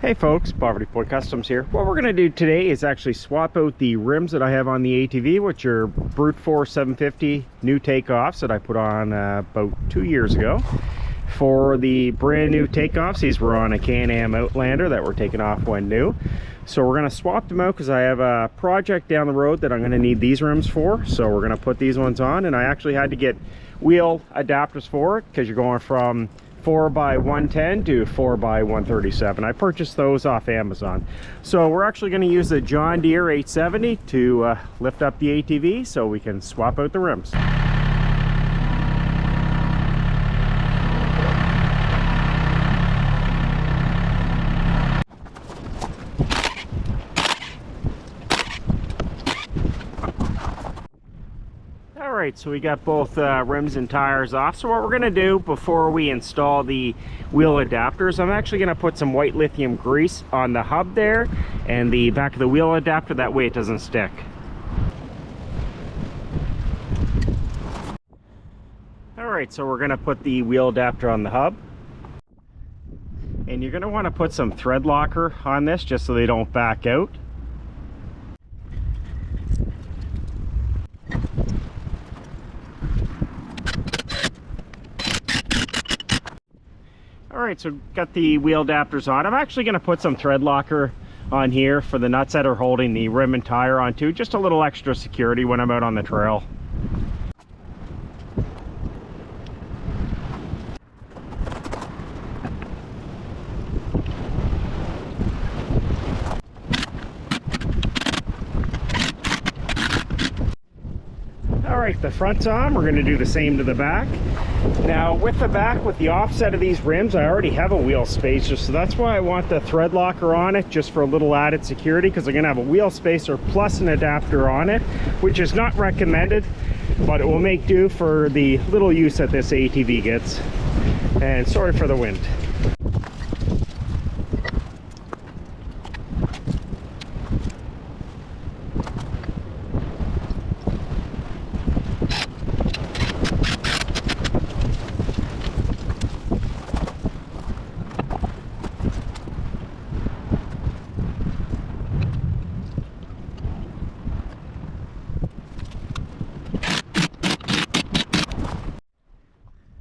Hey folks, Bombardier Customs here. What we're going to do today is actually swap out the rims that I have on the ATV, which are Brute Force 750 new takeoffs that I put on about 2 years ago. For the brand new takeoffs, these were on a Can-Am Outlander that were taken off when new. So we're going to swap them out because I have a project down the road that I'm going to need these rims for. So we're going to put these ones on, and I actually had to get wheel adapters for it because you're going from 4x110 to 4x137. I purchased those off Amazon. So we're actually going to use the John Deere 870 to lift up the ATV so we can swap out the rims. Alright, so we got both rims and tires off. So what we're going to do before we install the wheel adapters, I'm actually going to put some white lithium grease on the hub there and the back of the wheel adapter, that way it doesn't stick. Alright, so we're going to put the wheel adapter on the hub. And you're going to want to put some thread locker on this just so they don't back out. Alright, so got the wheel adapters on. I'm actually going to put some thread locker on here for the nuts that are holding the rim and tire on too. Just a little extra security when I'm out on the trail. Alright, the front's on. We're going to do the same to the back. Now with the back, with the offset of these rims, I already have a wheel spacer, so that's why I want the thread locker on it, just for a little added security, because I'm going to have a wheel spacer plus an adapter on it, which is not recommended, but it will make do for the little use that this ATV gets. And sorry for the wind.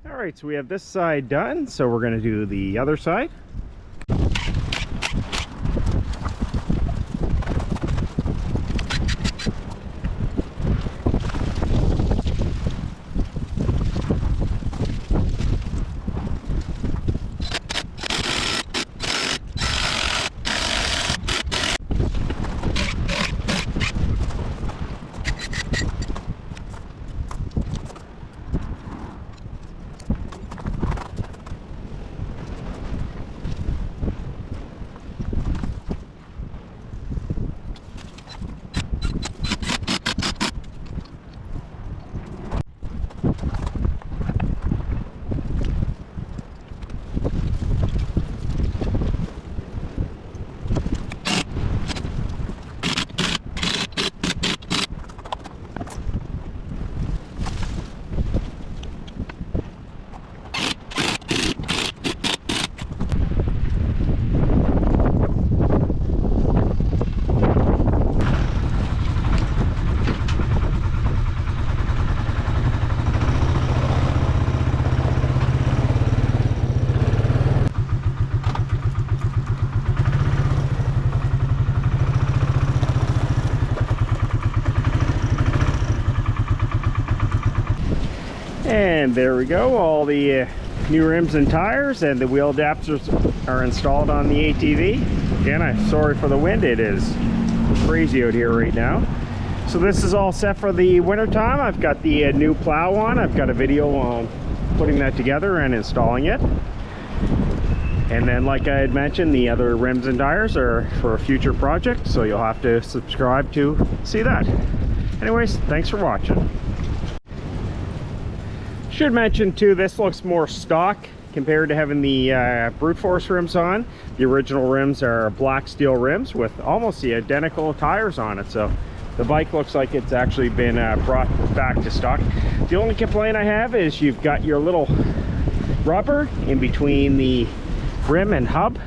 Alright, so we have this side done, so we're going to do the other side. And there we go, all the new rims and tires and the wheel adapters are installed on the ATV. Again, I'm sorry for the wind, it is crazy out here right now. So this is all set for the winter time. I've got the new plow on. I've got a video on putting that together and installing it. And then, like I had mentioned, the other rims and tires are for a future project, so you'll have to subscribe to see that. Anyways, thanks for watching. Should mention too, this looks more stock compared to having the Brute Force rims on. The original rims are black steel rims with almost the identical tires on it, so the bike looks like it's actually been brought back to stock. The only complaint I have is you've got your little rubber in between the rim and hub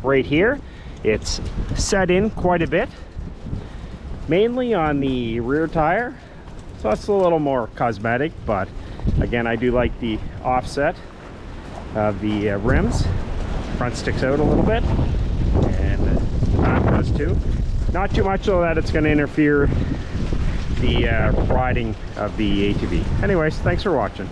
right here. It's set in quite a bit, mainly on the rear tire, so that's a little more cosmetic, but again, I do like the offset of the rims. Front sticks out a little bit, and the back does too. Not too much so that it's going to interfere the riding of the ATV. Anyways, thanks for watching.